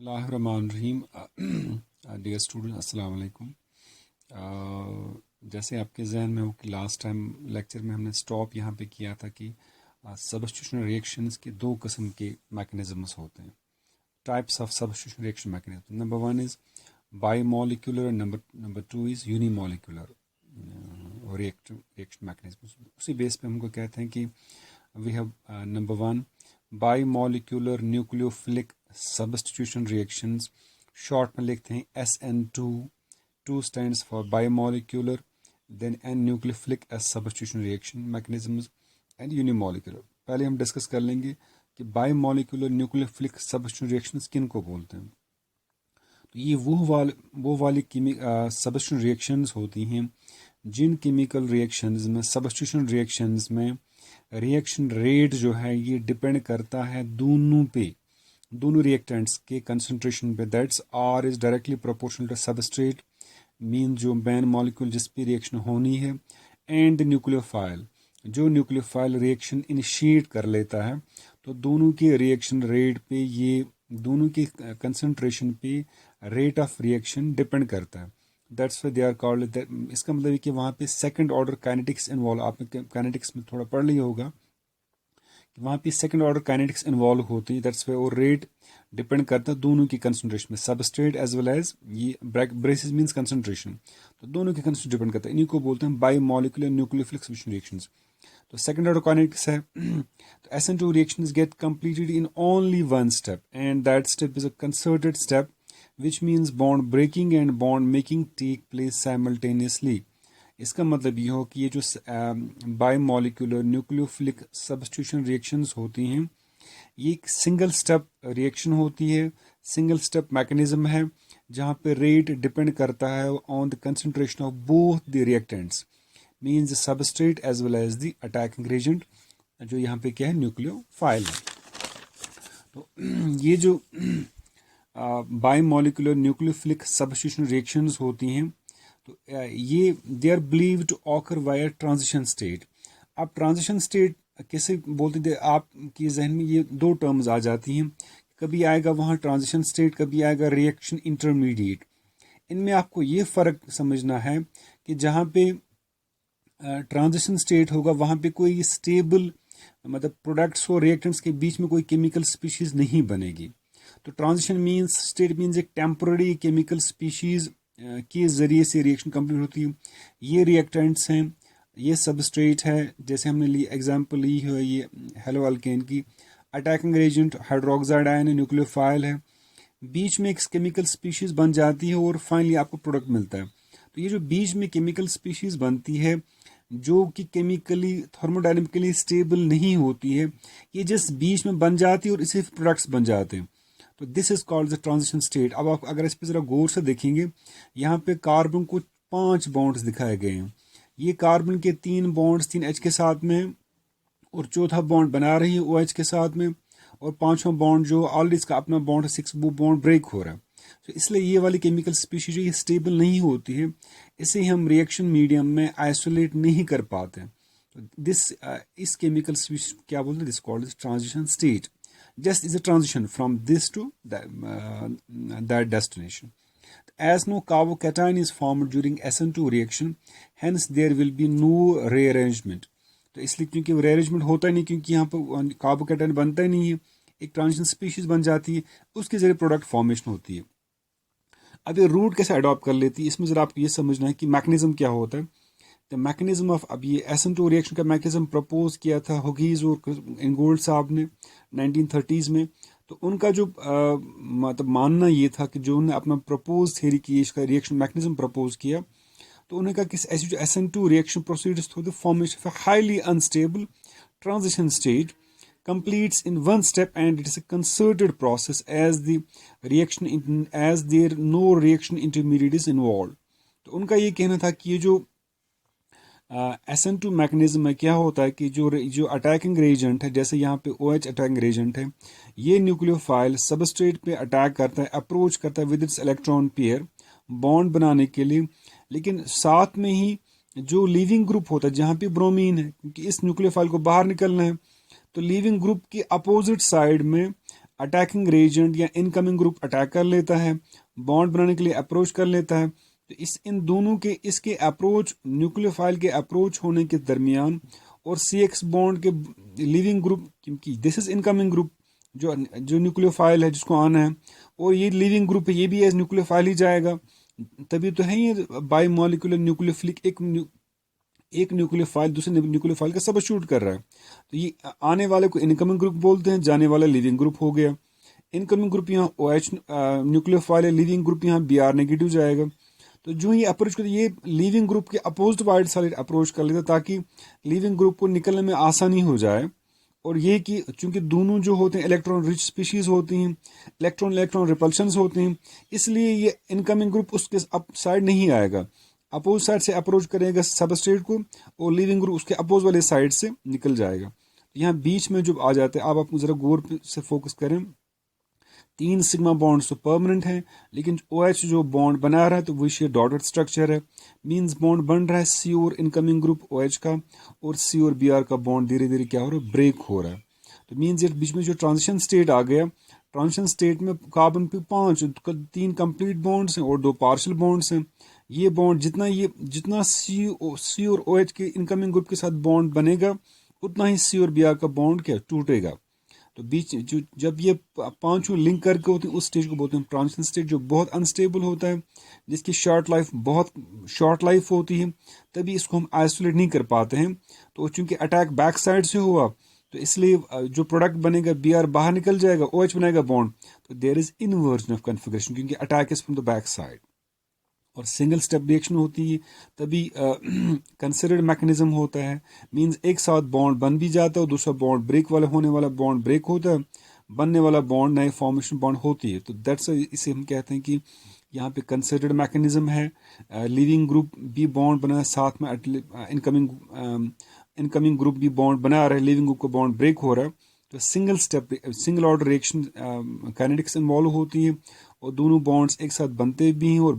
बिस्मिल्लाहिर्रहमानिर्रहीम। Dear student, अस्सलाम वालेकुम। जैसे आपके जहन में हो कि लास्ट टाइम लेक्चर में हमने स्टॉप यहाँ पे किया था कि सब्स्टिट्यूशन रिएक्शंस के दो किस्म के मैकेनिज्म्स होते हैं, types of substitution reaction mechanism. Number one is bimolecular and number two is unimolecular reaction mechanism. उसी बेस पे हमको कहते हैं कि we have number one bimolecular nucleophilic substitution reactions, short में लिखते हैं SN2। 2 stands for bimolecular, then N nucleophilic as substitution reaction mechanisms and unimolecular। पहले हम डिस्कस कर लेंगे कि बायोमोलिकुलर न्यूक्लियोफिलिक सब्स्टिट्यूशन रिएक्शंस किन को बोलते हैं। तो ये वो वाली सब्स्टिट्यूशन रिएक्शंस होती हैं जिन केमिकल रिएक्शंस में सब्स्टिट्यूशन रिएक्शंस में रिएक्शन रेट जो है ये डिपेंड करता है दोनों रिएक्टेंट्स के कंसंट्रेशन पे। That's R is directly proportional to substrate, mean जो मैन मॉलिक्यूल जिस पे रिएक्शन होनी है, एंड न्यूक्लियोफाइल जो न्यूक्लियोफाइल रिएक्शन इनिशिएट कर लेता है। तो दोनों के रिएक्शन रेट पे, ये दोनों के कंसंट्रेशन पे रेट ऑफ रिएक्शन डिपेंड करता है। That's why they are called. इसका मतलब है कि वहाँ पे सेकंड ऑर्डर काइनेटिक्स इन्वॉल्व, आपने काइनेटिक्स में थोड़ा पढ़ लिया होगा कि वहाँ पे सेकंड ऑर्डर काइनेटिक्स इन्वॉल्व होती है। दैट्स व्हाई वो रेट डिपेंड करता है दोनों की कंसंट्रेशन में, सबस्ट्रेट एज वेल एज ये ब्रेसिस मींस कंसंट्रेशन। तो दोनों की कंसंट्रेशन डिपेंड करता है। इन्हीं को बोलते हैं बायोमोलिकुलर न्यूक्लियोफिलिक सब्स्टिट्यूशन रिएक्शंस। तो सेकंड ऑर्डर काइनेटिक्स है। तो SN2 reactions get completed in only one step, and that step is a concerted step, which means bond breaking and bond making take place simultaneously। इसका मतलब ये हो कि ये जो बायोमोलिकुलर न्यूक्लियोफिलिक सब्स्टिट्यूशन रिएक्शंस होती हैं ये एक सिंगल स्टेप रिएक्शन होती है, सिंगल स्टेप मैकेनिज्म है जहाँ पे रेट डिपेंड करता है on the concentration of both the reactants, means the substrate as well as the attacking agent, जो यहाँ पे क्या है, न्यूक्लियोफाइल है। तो ये जो बायोमोलिकुलर न्यूक्लियोफिलिक सब्स्टिट्यूशन रिएक्शंस होती हैं तो ये they are believed to occur via transition state. अब ट्रांजिशन स्टेट कैसे बोलते थे, आपके जहन में ये दो टर्म्स आ जाती हैं, कभी आएगा वहाँ ट्रांजिशन स्टेट, कभी आएगा रिएक्शन इंटरमीडिएट। इनमें आपको ये फ़र्क समझना है कि जहाँ पे ट्रांजिशन स्टेट होगा वहाँ पे कोई स्टेबल, मतलब प्रोडक्ट्स और रिएक्टेंट्स के बीच में कोई केमिकल स्पीशीज़ नहीं बनेगी। तो ट्रांजिशन मीन्स स्टेट मीन्स एक टेम्पररी केमिकल स्पीशीज़ के ज़रिए से रिएक्शन कंप्लीट होती है। ये रिएक्टेंट्स हैं, ये सबस्ट्रेट है, जैसे हमने एग्जांपल ली है ये हेलो अल्केन की, अटैकिंग एजेंट हाइड्रोक्साइड आयन है, न्यूक्लियोफाइल है, बीच में एक केमिकल स्पीशीज़ बन जाती है और फाइनली आपको प्रोडक्ट मिलता है। तो ये जो बीच में केमिकल स्पीशीज़ बनती है जो कि केमिकली थर्मोडायनेमिकली स्टेबल नहीं होती है, ये जिस बीच में बन जाती है और इससे प्रोडक्ट्स बन जाते हैं। तो this is called the transition state. अब आप अगर इस पर ज़रा गौर से देखेंगे, यहाँ पे कार्बन को 5 बॉन्ड्स दिखाए गए हैं। ये कार्बन के 3 बॉन्ड्स 3H के साथ में और चौथा बॉन्ड बना रही है OH के साथ में, और 5वां बॉन्ड जो ऑलरेडी इसका अपना बॉन्ड है 6, वो बॉन्ड ब्रेक हो रहा है। तो इसलिए ये वाली केमिकल स्पीशीज जो ये स्टेबल नहीं होती है, इसे हम रिएक्शन मीडियम में आइसोलेट नहीं कर पाते। तो इस केमिकल स्पीशीज क्या बोलते हैं, this called transition state. Just is a transition from this to that destination. As no carbocation is formed during SN2 reaction, hence there will be no rearrangement। तो इसलिए क्योंकि rearrangement होता ही नहीं, क्योंकि यहाँ पर कार्बोकेटाइन बनता ही नहीं है, एक ट्रांजिशन स्पीशीज बन जाती है, उसके जरिए प्रोडक्ट फॉर्मेशन होती है। अब ये रूट कैसे अडॉप्ट कर लेती है, इसमें ज़रा आपको ये समझना है कि मैकेनिज्म क्या होता है। द मैकेनिज्म ऑफ, अब ये SN2 रिएक्शन का मैकेनिज्म प्रपोज किया था हुगीज और इंगोल्ड साहब ने 1930s में। तो उनका जो मतलब मानना ये था कि जो उन्होंने अपना प्रपोज थ्योरी की, इसका रिएक्शन मैकेनिज्म प्रपोज किया, तो उन्होंने कहा कि ऐसी जो SN2 reaction proceeds through the formation of highly unstable transition state completes in one step and it is a concerted process as there no reaction intermediate is involved। तो उनका ये कहना था कि ये जो SN2 मैकेनिज्म में क्या होता है कि जो अटैकिंग एजेंट है, जैसे यहाँ पे OH अटैकिंग एजेंट है, ये न्यूक्लियोफाइल सबस्ट्रेट पे अटैक करता है, अप्रोच करता है with its electron pair bond बनाने के लिए, लेकिन साथ में ही जो लीविंग ग्रुप होता है जहाँ पे ब्रोमीन है, क्योंकि इस न्यूक्लियोफाइल को बाहर निकलना है, तो लीविंग ग्रुप की अपोजिट साइड में अटैकिंग रेजेंट या इनकमिंग ग्रुप अटैक कर लेता है, बॉन्ड बनाने के लिए अप्रोच कर लेता है। तो इन दोनों के इसके अप्रोच न्यूक्लियोफाइल के अप्रोच होने के दरमियान और CX बॉन्ड के लिविंग ग्रुप, क्योंकि दिस इज इनकमिंग ग्रुप जो जो न्यूक्लियोफाइल है जिसको आना है, और ये लिविंग ग्रुप है, ये भी एज न्यूक्लियोफाइल ही जाएगा। तभी तो है ये बाई मॉलिक्यूलर न्यूक्लियोफिलिक, एक न्यूक्लियोफाइल दूसरे न्यूक्लियोफाइल का सबस्टिट्यूट कर रहा है। तो ये आने वाले को इनकमिंग ग्रुप बोलते हैं, जाने वाला लिविंग ग्रुप हो गया। इनकमिंग ग्रुप यहाँ OH न्यूक्लियोफाइल है, लिविंग ग्रुप यहाँ Br नेगेटिव जाएगा। तो जो ये अप्रोच करते ये लिविंग ग्रुप के अपोजिट वाइड साइड अप्रोच कर लेता ताकि लिविंग ग्रुप को निकलने में आसानी हो जाए। और ये कि चूंकि दोनों जो होते हैं इलेक्ट्रॉन रिच स्पीशीज होती हैं, इलेक्ट्रॉन इलेक्ट्रॉन रिपल्शंस होते हैं, इसलिए ये इनकमिंग ग्रुप उसके अप साइड नहीं आएगा, अपोज साइड से अप्रोच करेगा सबस्ट्रेट को, और लिविंग ग्रुप उसके अपोज वाले साइड से निकल जाएगा। तो यहाँ बीच में जो आ जाते हैं, आप जरा गौर से फोकस करें, 3 सिग्मा बॉन्ड्स तो परमानेंट है, लेकिन OH जो बॉन्ड बना रहा है तो वो डॉटेड स्ट्रक्चर है, मींस बॉन्ड बन रहा है C और इनकमिंग ग्रुप OH का, और C और Br का बॉन्ड धीरे धीरे क्या हो रहा है, ब्रेक हो रहा है। तो मींस ये बीच में जो ट्रांजिशन स्टेट आ गया, ट्रांजिशन स्टेट में कार्बन पे 3 कंप्लीट बॉन्ड्स हैं और 2 पार्शियल बॉन्ड्स हैं। ये बॉन्ड जितना C और OH के इनकमिंग ग्रुप के साथ बॉन्ड बनेगा, उतना ही C और Br का बॉन्ड क्या टूटेगा। तो बीच जो जब ये पांचों लिंक करके होते हैं उस स्टेज को बोलते हैं ट्रांजिशन स्टेज, जो बहुत अनस्टेबल होता है, जिसकी बहुत शॉर्ट लाइफ होती है, तभी इसको हम आइसोलेट नहीं कर पाते हैं। तो चूंकि अटैक बैक साइड से हुआ, तो इसलिए जो प्रोडक्ट बनेगा Br बाहर निकल जाएगा, OH बनाएगा बॉन्ड, तो there is inversion of configuration, क्योंकि attack is from the back side. और सिंगल स्टेप रिएक्शन होती है तभी कंसिडर्ड मैकेनिज्म होता है, मींस एक साथ बॉन्ड बन भी जाता है और दूसरा बॉन्ड ब्रेक वाला होने वाला बॉन्ड ब्रेक होता है, बनने वाला बॉन्ड नए फॉर्मेशन बॉन्ड होती है। तो दैट्स इसे हम कहते हैं कि यहाँ पे कंसिडर्ड मैकेनिज्म है, लिविंग ग्रुप भी बॉन्ड बना है, साथ में इनकमिंग ग्रुप भी बॉन्ड बना रहा है, लिविंग ग्रुप का बॉन्ड ब्रेक हो रहा है। तो single order reaction kinetics involve होती है, और दोनों बॉन्ड्स एक साथ बनते भी हैं, और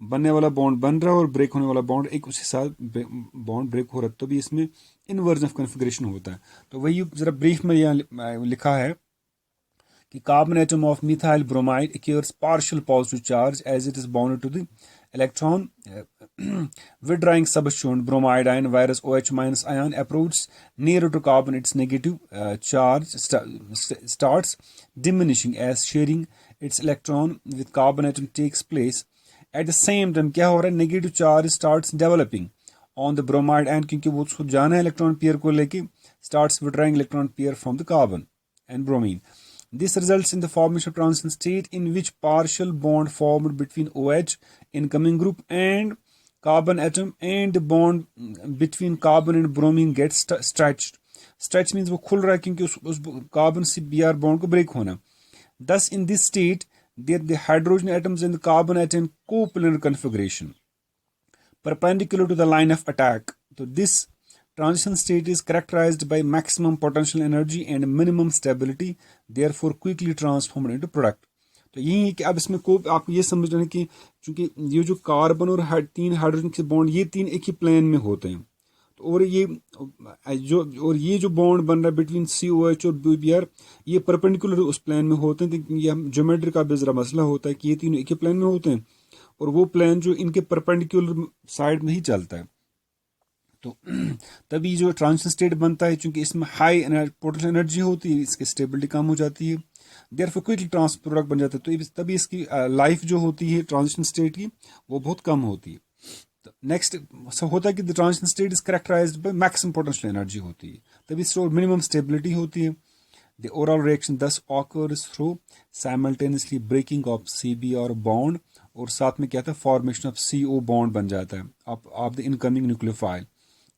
बनने वाला बॉन्ड बन रहा है और ब्रेक होने वाला बॉन्ड एक उसी साथ बॉन्ड ब्रेक हो रहा है, तो भी इसमें इनवर्जन ऑफ कन्फिगरेशन होता है। तो वही जरा ब्रीफ में यहाँ लिखा है कि carbon atom of methyl bromide acquires partial positive charge as it is bounded to the electron. Withdrawing substituent bromide ion, whereas OH minus ion approaches nearer to carbon, its negative charge starts diminishing as sharing its electron with carbon atom takes place. At the same time क्या हो रहा है, negative charge starts developing on the bromide ion, क्योंकि वो उसको जाना है electron pair को लेके, starts withdrawing electron pair from the carbon and bromine. This results in the formation of transition state in which partial bond formed between OH incoming group and carbon atom and the bond between carbon and bromine gets stretched. Stretch means वो खुल रहा है क्योंकि उस carbon से Br bond को break होना. Thus in this state there the hydrogen atoms in the carbon attain coplanar configuration perpendicular to the line of attack. So this transition state is characterized by maximum potential energy and minimum stability, therefore quickly transformed into product. तो यही है कि अब इसमें को आप ये समझ रहे हैं कि चूंकि ये जो कार्बन और 3 हाइड्रोजन के बॉन्ड ये 3 एक ही प्लेन में होते हैं, तो और ये जो बॉन्ड बन रहा है बिटवीन COH और Br, ये परपेंडिकुलर उस प्लेन में होते हैं। तो ये ज्योमेट्री का भी जरा मसला होता है कि ये तीनों एक ही प्लेन में होते हैं, और वो प्लेन जो इनके परपेंडिकुलर साइड में ही चलता है। तो तभी जो ट्रांजिशन स्टेट बनता है, चूंकि इसमें हाई पोटेंशियल एनर्जी होती है, इसकी स्टेबिलिटी कम हो जाती है, देयरफॉर क्विकली प्रोडक्ट बन जाता है। तो तभी इसकी लाइफ जो होती है ट्रांजिशन स्टेट की वो बहुत कम होती है। तो नेक्स्ट होता है कि the transition state is characterized by maximum potential energy होती है, तभी मिनिमम स्टेबिलिटी होती है। The overall reaction thus occurs through simultaneously breaking of CBr bond, और साथ में क्या था, फॉर्मेशन ऑफ CO बॉन्ड बन जाता है of the incoming nucleophile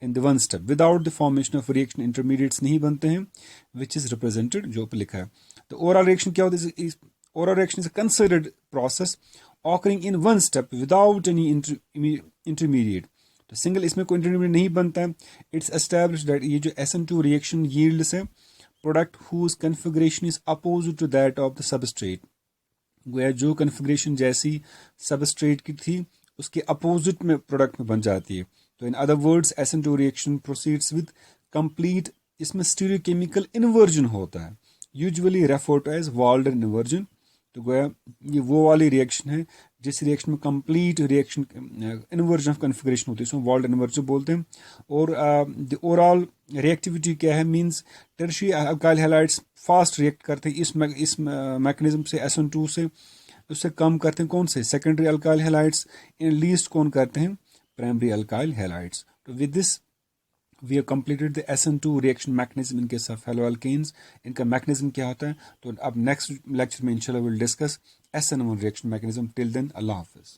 in the one step without the formation of reaction intermediates नहीं बनते हैं, which is represented जो पे लिखा है। तो oral reaction क्या होता है, oral reaction is a considered process occurring in one step without any intermediate। तो सिंगल इसमें कोई इंटरमीडिएट नहीं बनता है। इट्स एस्टैब्लिश्ड दैट ये जो SN2 रिएक्शन यील्ड्स है product whose configuration is opposite to that of the substrate, गोया जो कन्फिग्रेशन जैसी सबस्ट्रेट की थी उसके अपोजिट में प्रोडक्ट में बन जाती है। तो in other words SN2 reaction proceeds with complete, इसमें स्टीरियोकेमिकल इन्वर्जन होता है, usually refer to as Walden inversion. तो गोया ये वो वाली रिएक्शन है जिस रिएक्शन में complete reaction inversion of configuration होती है, इसमें वाल्डन इन्वर्जन बोलते हैं। और द ओवरऑल रिएक्टिविटी क्या है, means tertiary alkyl halides fast react करते हैं इस मैकेनिज्म से, SN2 से, उससे कम करते हैं कौन से, सेकेंडरी अल्काइल हैलाइड्स, इन लीस्ट कौन करते हैं, प्राइमरी अल्काइल हैलाइड्स। तो with this we have completed the SN2 reaction mechanism in case of haloalkanes. इनका मैकेनिज्म क्या होता है, तो अब नेक्स्ट लेक्चर में इंशाल्लाह will discuss SN1 reaction mechanism. Till then अल्लाह हाफिज़।